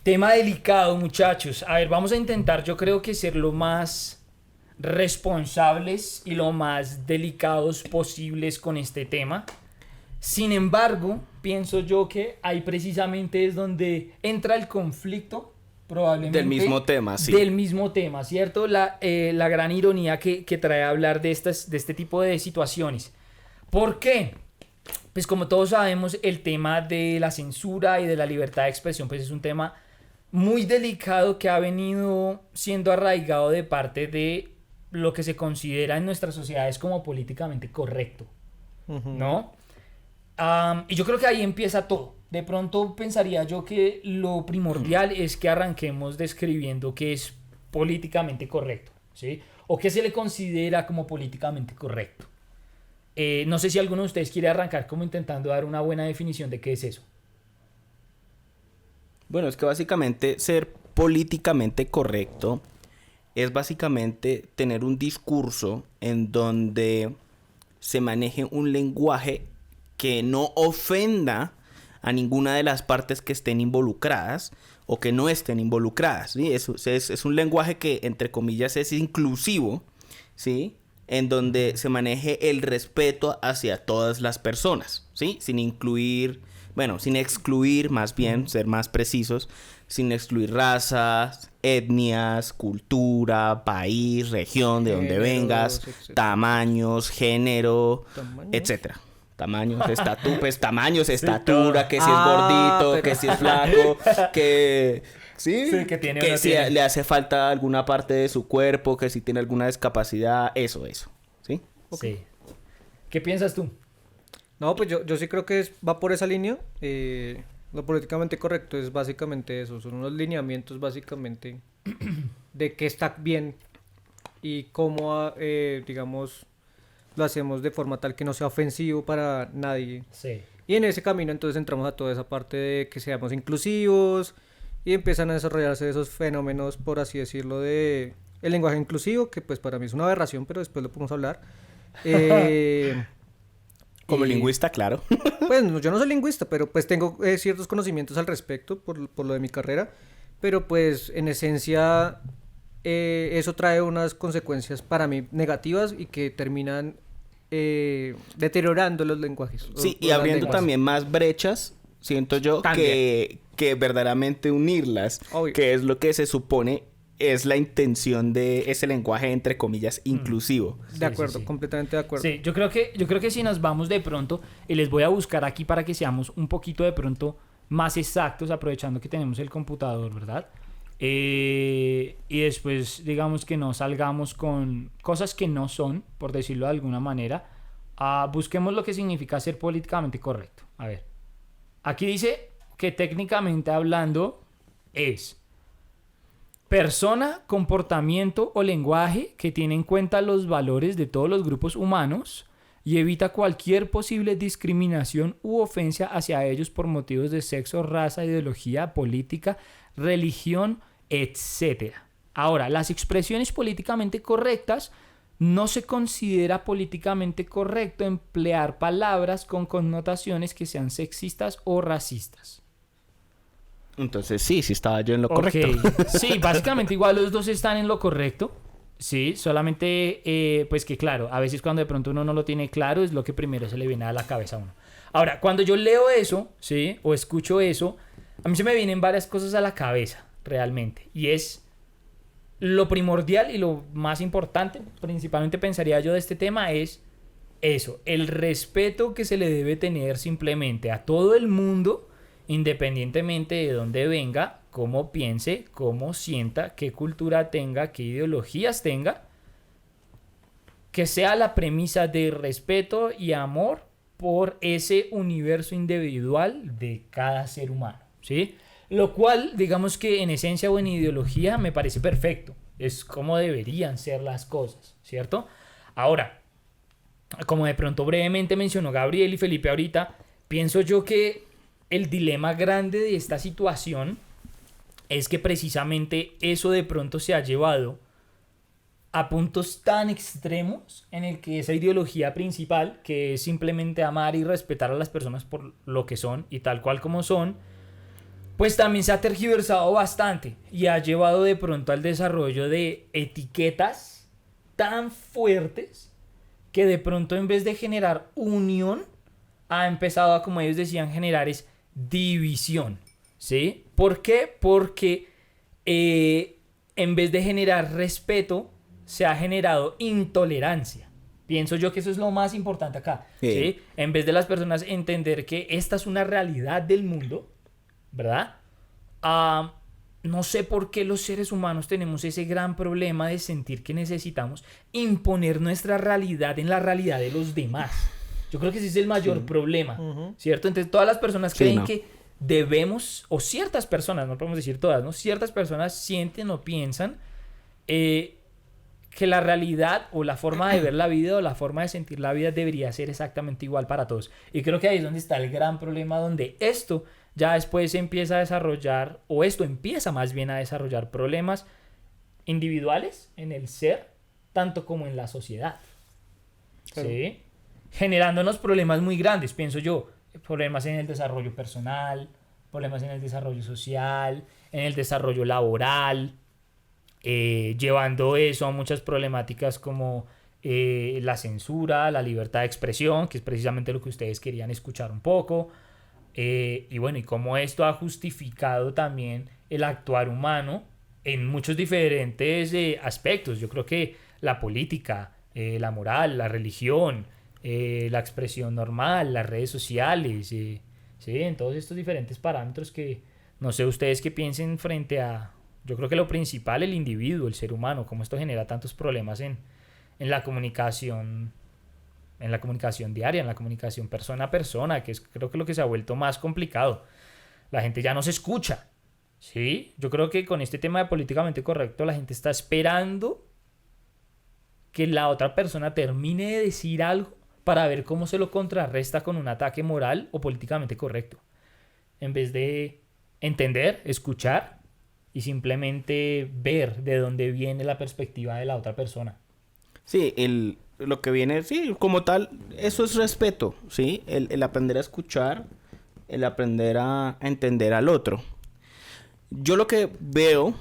Tema delicado, muchachos. A ver, vamos a intentar, yo creo que ser lo más responsables y lo más delicados posibles con este tema. Sin embargo, pienso yo que ahí precisamente es donde entra el conflicto, probablemente. Del mismo tema, sí. Del mismo tema, ¿cierto? La gran ironía que trae a hablar de este tipo de situaciones. ¿Por qué? Pues como todos sabemos, el tema de la censura y de la libertad de expresión pues es un tema muy delicado que ha venido siendo arraigado de parte de lo que se considera en nuestras sociedades como políticamente correcto, ¿no? Y yo creo que ahí empieza todo. De pronto pensaría yo que lo primordial es que arranquemos describiendo qué es políticamente correcto, ¿sí? O qué se le considera como políticamente correcto. No sé si alguno de ustedes quiere arrancar como intentando dar una buena definición de qué es eso. Bueno, es que básicamente ser políticamente correcto es básicamente tener un discurso en donde se maneje un lenguaje que no ofenda a ninguna de las partes que estén involucradas o que no estén involucradas, ¿sí? Es un lenguaje que, entre comillas, es inclusivo, ¿sí? En donde se maneje el respeto hacia todas las personas, ¿sí? Sin excluir, más bien, ser más precisos, sin excluir razas, etnias, cultura, país, región, de donde vengas, etcétera. Tamaños, género, etcétera. Tamaños, estatura, que si es gordito, que si es flaco, que... Sí, que tiene que si le hace falta alguna parte de su cuerpo, que si tiene alguna discapacidad, eso, ¿sí? Okay. Sí. ¿Qué piensas tú? No, pues yo sí creo que va por esa línea. Lo políticamente correcto es básicamente eso, son unos lineamientos básicamente de qué está bien y cómo, digamos, lo hacemos de forma tal que no sea ofensivo para nadie. Sí. Y en ese camino entonces entramos a toda esa parte de que seamos inclusivos y empiezan a desarrollarse esos fenómenos, por así decirlo, de el lenguaje inclusivo, que pues para mí es una aberración, pero después lo podemos hablar. Como lingüista, claro. Pues yo no soy lingüista, pero pues tengo ciertos conocimientos al respecto por lo de mi carrera, pero pues en esencia eso trae unas consecuencias para mí negativas y que terminan deteriorando los lenguajes. Sí, y abriendo también más brechas, siento yo, que verdaderamente unirlas, obvio, que es lo que se supone es la intención de ese lenguaje, entre comillas, inclusivo. De acuerdo, sí. Completamente de acuerdo. Sí, yo creo que si nos vamos de pronto, y les voy a buscar aquí para que seamos un poquito de pronto más exactos, aprovechando que tenemos el computador, ¿verdad? Y después, digamos que no salgamos con cosas que no son, por decirlo de alguna manera. Busquemos lo que significa ser políticamente correcto. A ver, aquí dice que técnicamente hablando es persona, comportamiento o lenguaje que tiene en cuenta los valores de todos los grupos humanos y evita cualquier posible discriminación u ofensa hacia ellos por motivos de sexo, raza, ideología, política, religión, etc. Ahora, las expresiones políticamente correctas no se considera políticamente correcto emplear palabras con connotaciones que sean sexistas o racistas. Entonces sí estaba yo en lo correcto. Sí, básicamente igual los dos están en lo correcto. Sí, solamente pues que claro, a veces cuando de pronto uno no lo tiene claro es lo que primero se le viene a la cabeza a uno. Ahora, cuando yo leo eso, sí, o escucho eso, a mí se me vienen varias cosas a la cabeza, realmente. Y es lo primordial y lo más importante, principalmente pensaría yo de este tema, es eso, el respeto que se le debe tener simplemente a todo el mundo, independientemente de dónde venga, cómo piense, cómo sienta, qué cultura tenga, qué ideologías tenga, que sea la premisa de respeto y amor por ese universo individual de cada ser humano, ¿sí? Lo cual, digamos que en esencia o en ideología me parece perfecto, es como deberían ser las cosas, ¿cierto? Ahora, como de pronto brevemente mencionó Gabriel y Felipe ahorita, pienso yo que el dilema grande de esta situación es que precisamente eso de pronto se ha llevado a puntos tan extremos en el que esa ideología principal, que es simplemente amar y respetar a las personas por lo que son y tal cual como son, pues también se ha tergiversado bastante y ha llevado de pronto al desarrollo de etiquetas tan fuertes que de pronto en vez de generar unión, ha empezado a, como ellos decían, generar es división, ¿sí? ¿Por qué? Porque en vez de generar respeto, se ha generado intolerancia. Pienso yo que eso es lo más importante acá, ¿sí? En vez de las personas entender que esta es una realidad del mundo, ¿verdad? No sé por qué los seres humanos tenemos ese gran problema de sentir que necesitamos imponer nuestra realidad en la realidad de los demás. Yo creo que ese es el mayor problema, ¿cierto? Entonces todas las personas creen que debemos, o ciertas personas, no podemos decir todas, ¿no? Ciertas personas sienten o piensan que la realidad o la forma de ver la vida o la forma de sentir la vida debería ser exactamente igual para todos. Y creo que ahí es donde está el gran problema, donde esto ya después se empieza a desarrollar, o esto empieza más bien a desarrollar problemas individuales en el ser, tanto como en la sociedad. Claro. ¿Sí? Generándonos problemas muy grandes, pienso yo. Problemas en el desarrollo personal, problemas en el desarrollo social, en el desarrollo laboral, llevando eso a muchas problemáticas como la censura, la libertad de expresión, que es precisamente lo que ustedes querían escuchar un poco, y bueno, y cómo esto ha justificado también el actuar humano en muchos diferentes aspectos. Yo creo que la política, la moral, la religión, la expresión normal, las redes sociales, ¿sí? En todos estos diferentes parámetros que no sé ustedes qué piensen frente a, yo creo que lo principal, el individuo, el ser humano, cómo esto genera tantos problemas en la comunicación, diaria, en la comunicación persona a persona, que es creo que lo que se ha vuelto más complicado. La gente ya no se escucha, ¿sí? Yo creo que con este tema de políticamente correcto la gente está esperando que la otra persona termine de decir algo para ver cómo se lo contrarresta con un ataque moral o políticamente correcto, en vez de entender, escuchar y simplemente ver de dónde viene la perspectiva de la otra persona. Sí, lo que viene, sí, como tal, eso es respeto, ¿sí? El aprender a escuchar, el aprender a entender al otro. Yo lo que veo,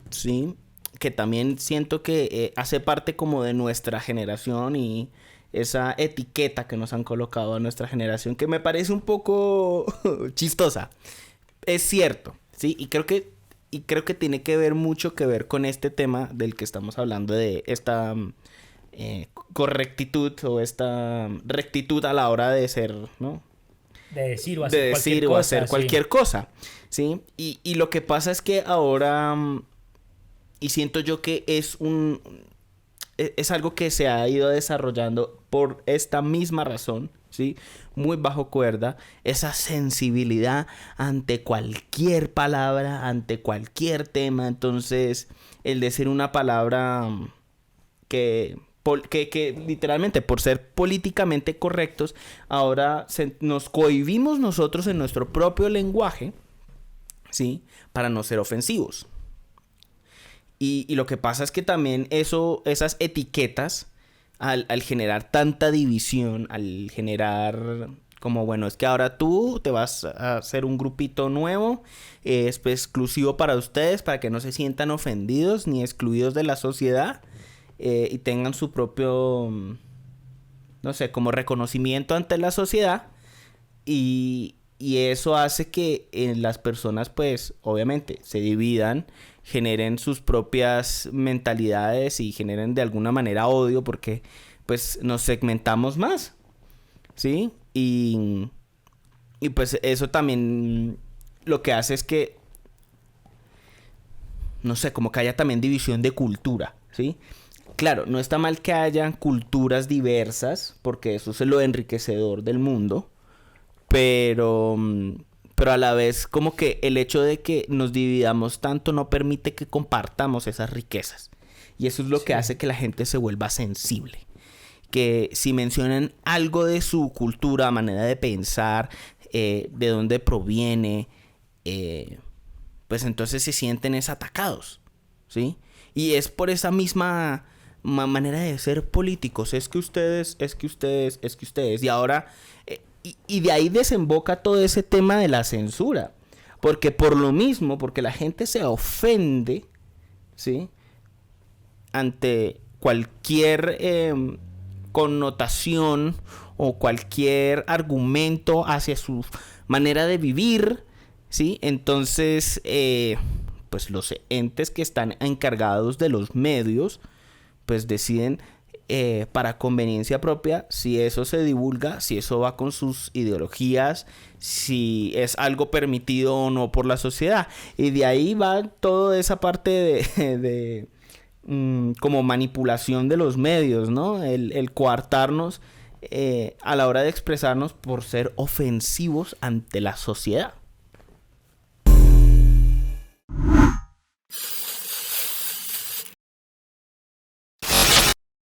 ¿sí? Que también siento que hace parte como de nuestra generación y esa etiqueta que nos han colocado a nuestra generación, que me parece un poco chistosa. Es cierto, ¿sí? Y creo que tiene que ver mucho que ver con este tema del que estamos hablando, de esta correctitud o esta rectitud a la hora de ser, ¿no? De decir o hacer cualquier cosa, ¿sí? Y lo que pasa es que ahora, y siento yo que es algo que se ha ido desarrollando por esta misma razón, ¿sí? Muy bajo cuerda, esa sensibilidad ante cualquier palabra, ante cualquier tema. Entonces, el decir una palabra que literalmente por ser políticamente correctos, ahora nos cohibimos nosotros en nuestro propio lenguaje, ¿sí? Para no ser ofensivos. Y lo que pasa es que también esas etiquetas, al generar tanta división, al generar como, bueno, es que ahora tú te vas a hacer un grupito nuevo, es exclusivo para ustedes, para que no se sientan ofendidos ni excluidos de la sociedad, y tengan su propio, no sé, como reconocimiento ante la sociedad. Y eso hace que las personas, pues, obviamente, se dividan, generen sus propias mentalidades y generen de alguna manera odio porque, pues, nos segmentamos más, ¿sí? Y pues eso también lo que hace es que, no sé, como que haya también división de cultura, ¿sí? Claro, no está mal que haya culturas diversas porque eso es lo enriquecedor del mundo, pero a la vez como que el hecho de que nos dividamos tanto no permite que compartamos esas riquezas. Y eso es lo que hace que la gente se vuelva sensible. Que si mencionan algo de su cultura, manera de pensar, de dónde proviene, pues entonces se sienten atacados, ¿sí? Y es por esa misma manera de ser políticos. Es que ustedes. Y ahora... Y de ahí desemboca todo ese tema de la censura. Porque por lo mismo, porque la gente se ofende, ¿sí? Ante cualquier connotación o cualquier argumento hacia su manera de vivir, ¿sí? Entonces, pues los entes que están encargados de los medios, pues deciden para conveniencia propia si eso se divulga, si eso va con sus ideologías, si es algo permitido o no por la sociedad. Y de ahí va toda esa parte de como manipulación de los medios, ¿no? El coartarnos a la hora de expresarnos por ser ofensivos ante la sociedad.